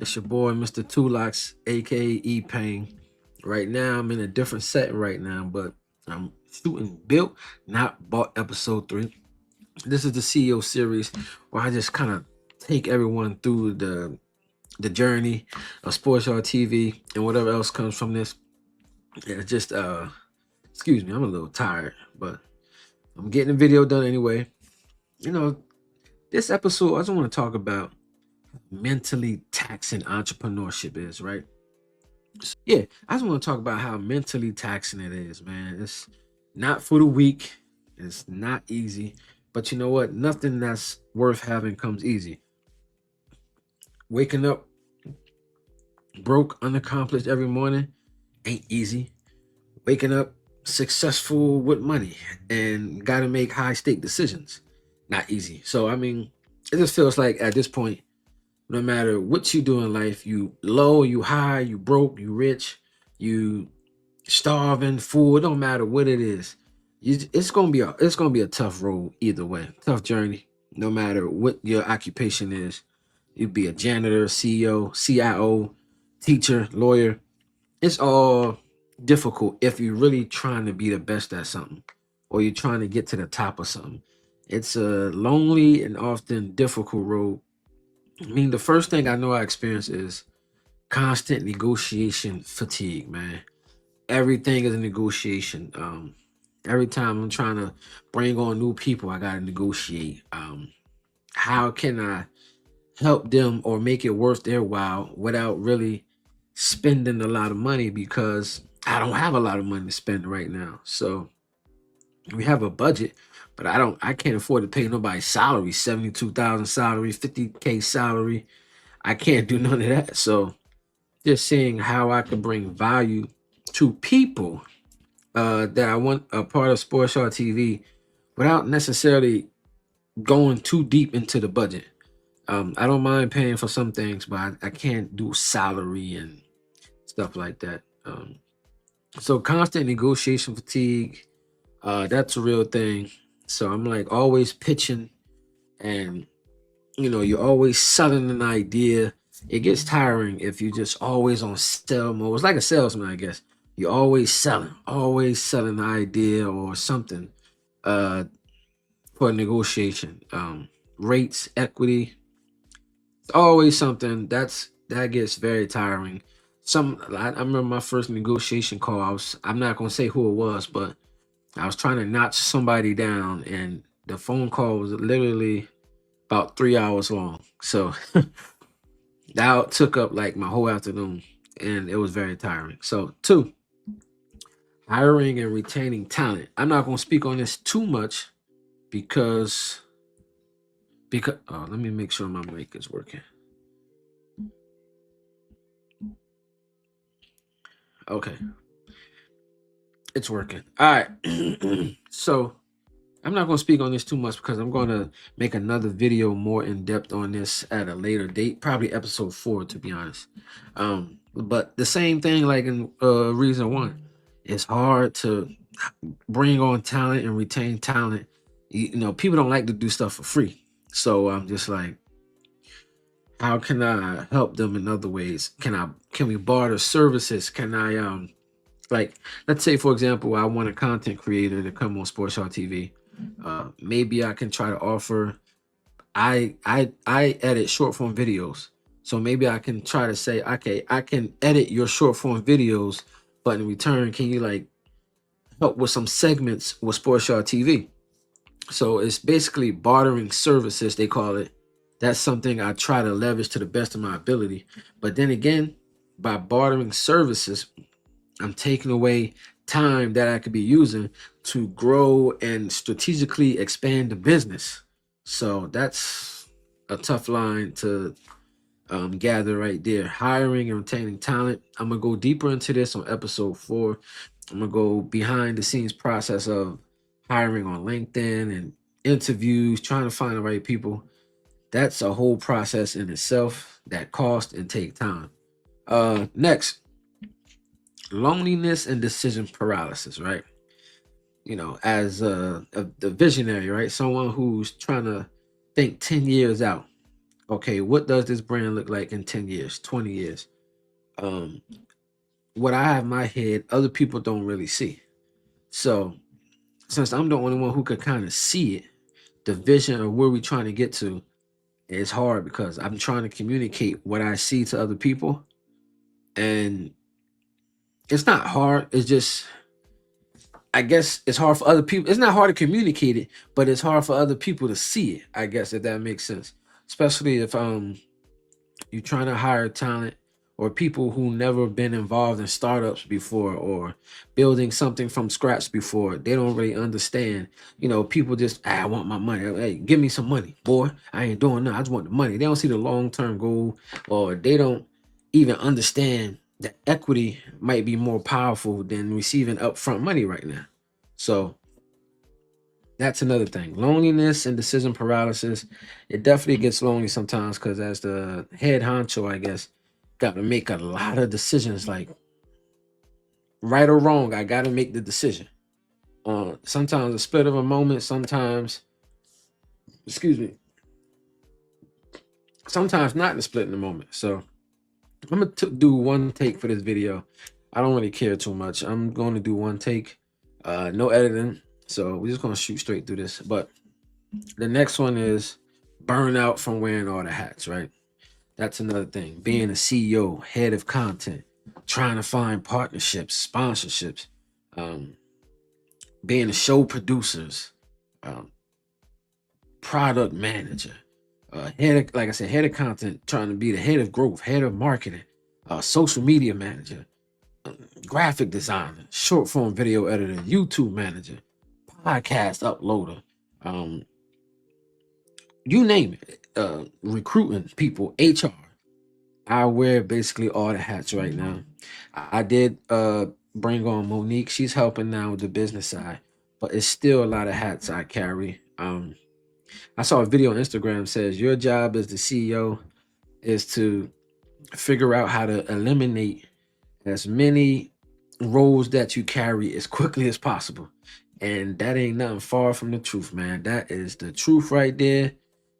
It's your boy, Mr. Tulox, aka E-Pain. Right now, I'm in a different setting right now, but I'm shooting Built, Not Bought episode 3. This is the CEO series where I just kind of take everyone through the journey of Sports Yard TV and whatever else comes from this. And it's just excuse me, I'm a little tired, but I'm getting the video done anyway. You know, this episode I just want to talk about mentally taxing entrepreneurship is, right? Yeah, I just want to talk about how mentally taxing it is, man. It's not for the weak. It's not easy. But you know what? Nothing that's worth having comes easy. Waking up broke, unaccomplished every morning ain't easy. Waking up successful with money and got to make high stake decisions, not easy. So, I mean, it just feels like at this point, no matter what you do in life, you low, you high, you broke, you rich, you starving, full, it don't matter what it is. It's gonna be a tough road either way, tough journey. No matter what your occupation is, you'd be a janitor, CEO, CIO, teacher, lawyer. It's all difficult if you're really trying to be the best at something, or you're trying to get to the top of something. It's a lonely and often difficult road. I mean, the first thing I know I experience is constant negotiation fatigue, man. Everything is a negotiation. Every time I'm trying to bring on new people, I gotta negotiate. How can I help them or make it worth their while without really spending a lot of money, because I don't have a lot of money to spend right now. So we have a budget, but I can't afford to pay nobody's salary, 72,000 salary, 50K salary. I can't do none of that. So just seeing how I can bring value to people that I want a part of SportsYard TV without necessarily going too deep into the budget. I don't mind paying for some things, but I can't do salary and stuff like that. So constant negotiation fatigue, that's a real thing. So I'm like always pitching, and you're always selling an idea. It gets tiring if you're just always on sell mode. It's like a salesman, I guess. You're always selling an idea or something for negotiation. Rates, equity, it's always something that gets very tiring. I remember my first negotiation call. I'm not gonna say who it was, but I was trying to notch somebody down, and the phone call was literally about 3 hours long. So that took up like my whole afternoon, and it was very tiring. So, two, hiring and retaining talent. I'm not going to speak on this too much because let me make sure my mic is working. Okay, it's working. All right. So I'm not going to speak on this too much because I'm going to make another video more in depth on this at a later date, probably episode 4, to be honest. But the same thing, like in reason 1, it's hard to bring on talent and retain talent. People don't like to do stuff for free. So I'm just like, how can I help them in other ways? Can we barter services? Can I like, let's say for example, I want a content creator to come on SportsYard TV. Maybe I can try to offer. I edit short form videos, so maybe I can try to say, okay, I can edit your short form videos, but in return, can you like help with some segments with SportsYard TV? So it's basically bartering services, they call it. That's something I try to leverage to the best of my ability. But then again, by bartering services, I'm taking away time that I could be using to grow and strategically expand the business. So that's a tough line to gather right there. Hiring and retaining talent. I'm going to go deeper into this on episode 4. I'm going to go behind the scenes process of hiring on LinkedIn and interviews, trying to find the right people. That's a whole process in itself that cost and take time. Next, loneliness and decision paralysis, right? As the visionary, right? Someone who's trying to think 10 years out. okay, what does this brand look like in 10 years, 20 years? Um, what I have in my head, other people don't really see. So since I'm the only one who could kind of see it, the vision of where we're trying to get to, it's hard because I'm trying to communicate what I see to other people. And it's not hard. It's just, I guess it's hard for other people. It's not hard to communicate it, but it's hard for other people to see it, I guess, if that makes sense. Especially if you're trying to hire talent or people who never been involved in startups before or building something from scratch before. They don't really understand. People just, I want my money. Hey, give me some money, boy. I ain't doing nothing. I just want the money. They don't see the long-term goal, or they don't even understand that equity might be more powerful than receiving upfront money right now. So that's another thing. Loneliness and decision paralysis. It definitely gets lonely sometimes because as the head honcho, I guess, got to make a lot of decisions. Like right or wrong, I got to make the decision. Sometimes a split of a moment. Sometimes, excuse me. Sometimes not the split in the moment. So I'm gonna do one take for this video. I don't really care too much. I'm going to do one take. No editing. So we're just gonna shoot straight through this. But the next one is burnout from wearing all the hats, right? That's another thing. Being a CEO, head of content, trying to find partnerships, sponsorships, being a show producers, um, product manager, like I said, head of content, trying to be the head of growth, head of marketing, social media manager, graphic designer, short form video editor, YouTube manager, podcast uploader, you name it, recruiting people, HR. I wear basically all the hats right now. I did bring on Monique. She's helping now with the business side, but it's still a lot of hats I carry. I saw a video on Instagram says your job as the CEO is to figure out how to eliminate as many roles that you carry as quickly as possible. And that ain't nothing far from the truth, man. That is the truth right there.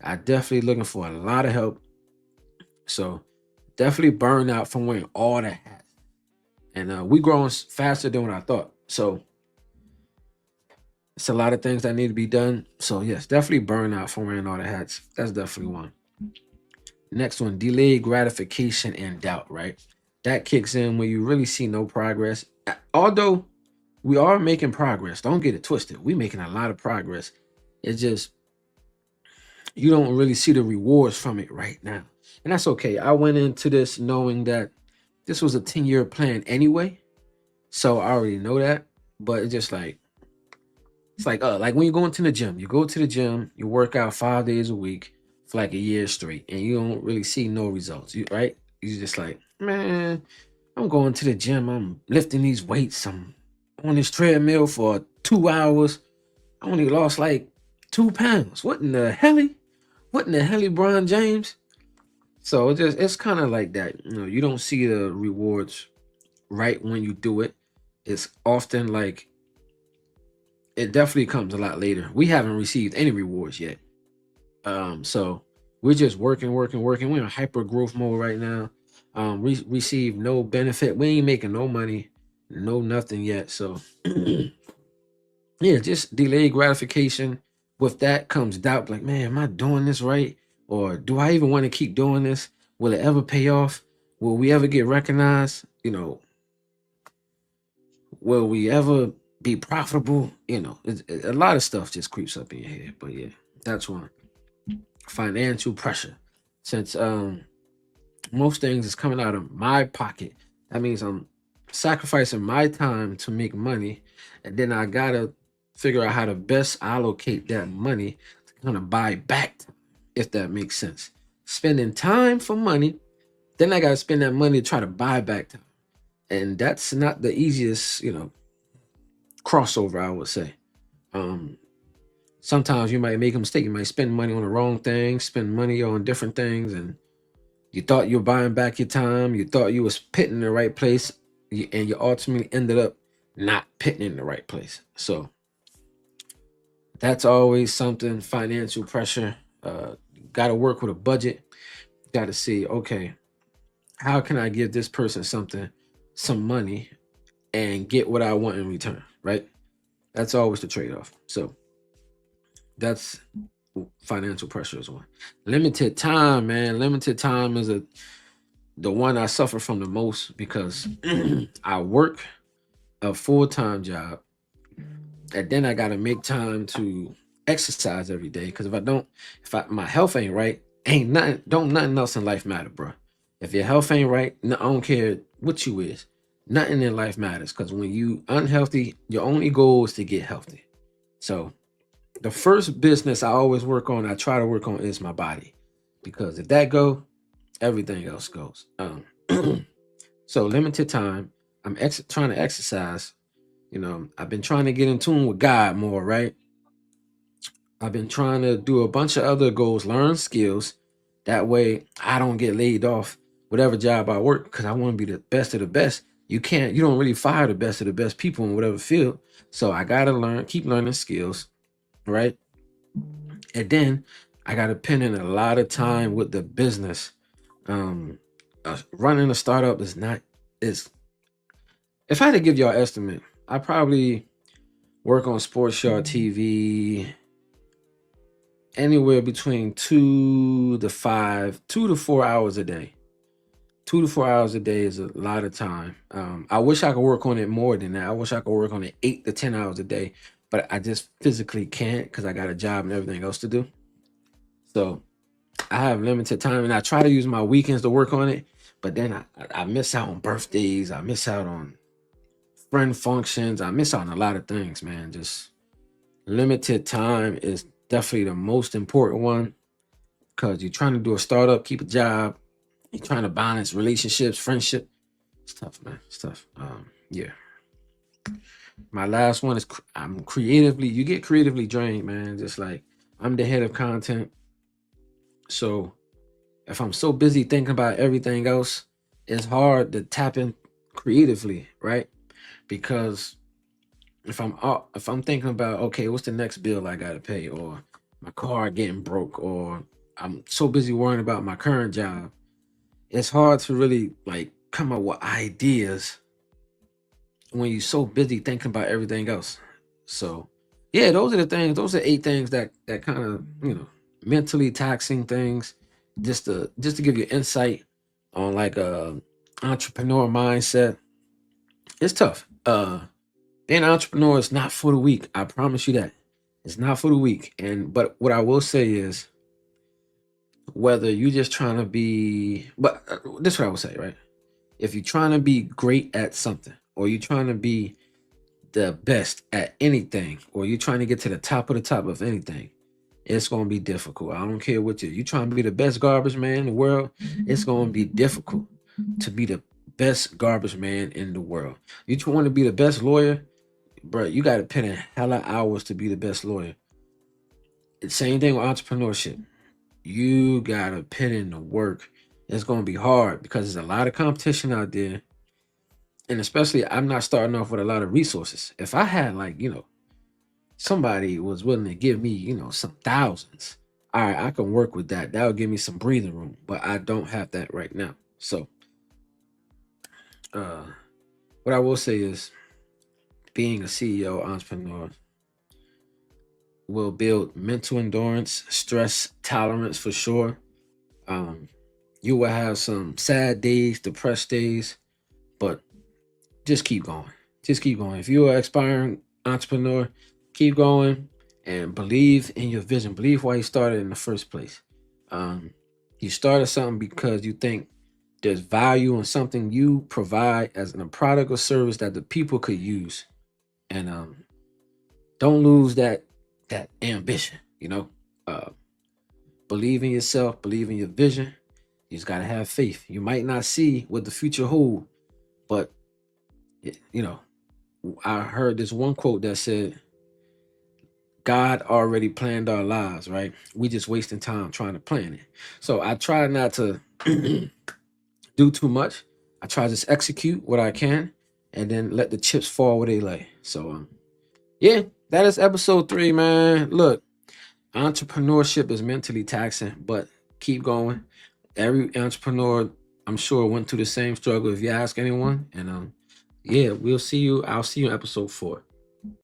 I definitely looking for a lot of help. So definitely burned out from wearing all the hats. And we growing faster than what I thought. So it's a lot of things that need to be done. So yes, definitely burn out from wearing all the hats. That's definitely one. Next one, delayed gratification and doubt, right? That kicks in when you really see no progress. Although we are making progress, don't get it twisted. We're making a lot of progress. It's just you don't really see the rewards from it right now. And that's okay. I went into this knowing that this was a 10-year plan anyway. So I already know that. But it's just like, like when you go into the gym, you go to the gym, you work out 5 days a week for like a year straight, and you don't really see no results, right? You're just like, man, I'm going to the gym, I'm lifting these weights, I'm on this treadmill for 2 hours. I only lost like 2 pounds. What in the hell? What in the hell, Brian James? So it's kind of like that. You don't see the rewards right when you do it. It's often like it definitely comes a lot later. We haven't received any rewards yet. So we're just working. We're in hyper growth mode right now. We receive no benefit. We ain't making no money, no nothing yet. So yeah, just delayed gratification. With that comes doubt, like, man, am I doing this right? Or do I even want to keep doing this? Will it ever pay off? Will we ever get recognized? Will we ever be profitable? A lot of stuff just creeps up in your head. But yeah, that's one. Financial pressure. Since most things is coming out of my pocket, that means I'm sacrificing my time to make money, and then I gotta figure out how to best allocate that money to kind of buy back time, if that makes sense. Spending time for money, then I gotta spend that money to try to buy back time. And that's not the easiest, crossover, I would say. Sometimes you might make a mistake. You might spend money on the wrong things, spend money on different things, and you thought you were buying back your time. You thought you was pitting in the right place, and you ultimately ended up not pitting in the right place. So that's always something. Financial pressure. Got to work with a budget. got to see, okay, how can I give this person some money and get what I want in return, right? That's always the trade-off. So that's financial pressure is one. Limited time, man. Limited time is the one I suffer from the most because I work a full-time job, and then I gotta make time to exercise every day. Because if my health ain't right, ain't nothing, don't nothing else in life matter, bro. If your health ain't right, I don't care what you is, nothing in life matters. Because when you unhealthy, your only goal is to get healthy. So the first business I always work on, I try to work on, is my body, because if that go, everything else goes. So limited time. I'm trying to exercise. I've been trying to get in tune with God more, right? I've been trying to do a bunch of other goals, learn skills. That way I don't get laid off whatever job I work, because I want to be the best of the best. You don't really fire the best of the best people in whatever field. So I gotta keep learning skills, right? And then I gotta pin in a lot of time with the business. Running a startup is if I had to give y'all an estimate, I probably work on SportsYardTV anywhere between 2 to 4 hours a day. 2 to 4 hours a day is a lot of time. I wish I could work on it more than that. I wish I could work on it 8 to 10 hours a day, but I just physically can't because I got a job and everything else to do. So I have limited time, and I try to use my weekends to work on it, but then I miss out on birthdays. I miss out on friend functions. I miss out on a lot of things, man. Just limited time is definitely the most important one, because you're trying to do a startup, keep a job, you're trying to balance relationships, friendship. It's tough, man. It's tough. Yeah. My last one is you get creatively drained, man. Just like, I'm the head of content. So if I'm so busy thinking about everything else, it's hard to tap in creatively, right? Because if I'm thinking about, okay, what's the next bill I gotta pay, or my car getting broke, or I'm so busy worrying about my current job, it's hard to really like come up with ideas when you're so busy thinking about everything else. So yeah, those are the things. Those are 8 things that kind of, mentally taxing things. Just to give you insight on like a entrepreneur mindset. It's tough. Being an entrepreneur is not for the weak. I promise you that. It's not for the weak. But what I will say is, whether you just trying to be, but this is what I would say, right? If you're trying to be great at something, or you're trying to be the best at anything, or you're trying to get to the top of anything, it's gonna be difficult. I don't care what you trying to be the best garbage man in the world. It's gonna be difficult to be the best garbage man in the world. You want to be the best lawyer, bro? You got to put in hella hours to be the best lawyer. The same thing with entrepreneurship. You gotta put in the work. It's gonna be hard because there's a lot of competition out there, and especially I'm not starting off with a lot of resources. If I had somebody was willing to give me some thousands, all right, I can work with that. That would give me some breathing room, but I don't have that right now. So what I will say is, being a CEO entrepreneur will build mental endurance, stress tolerance for sure. You will have some sad days, depressed days, but just keep going. Just keep going. If you're an aspiring entrepreneur, keep going and believe in your vision. Believe why you started in the first place. You started something because you think there's value in something you provide as a product or service that the people could use. And don't lose that ambition. Uh, believe in yourself. Believe in your vision. You just gotta have faith. You might not see what the future hold, but I heard this one quote that said, God already planned our lives, right? We just wasting time trying to plan it. So I try not to do too much. I try to just execute what I can and then let the chips fall where they lay. So yeah, that is episode 3, man. Look, entrepreneurship is mentally taxing, but keep going. Every entrepreneur, I'm sure, went through the same struggle if you ask anyone. And yeah, I'll see you in episode 4.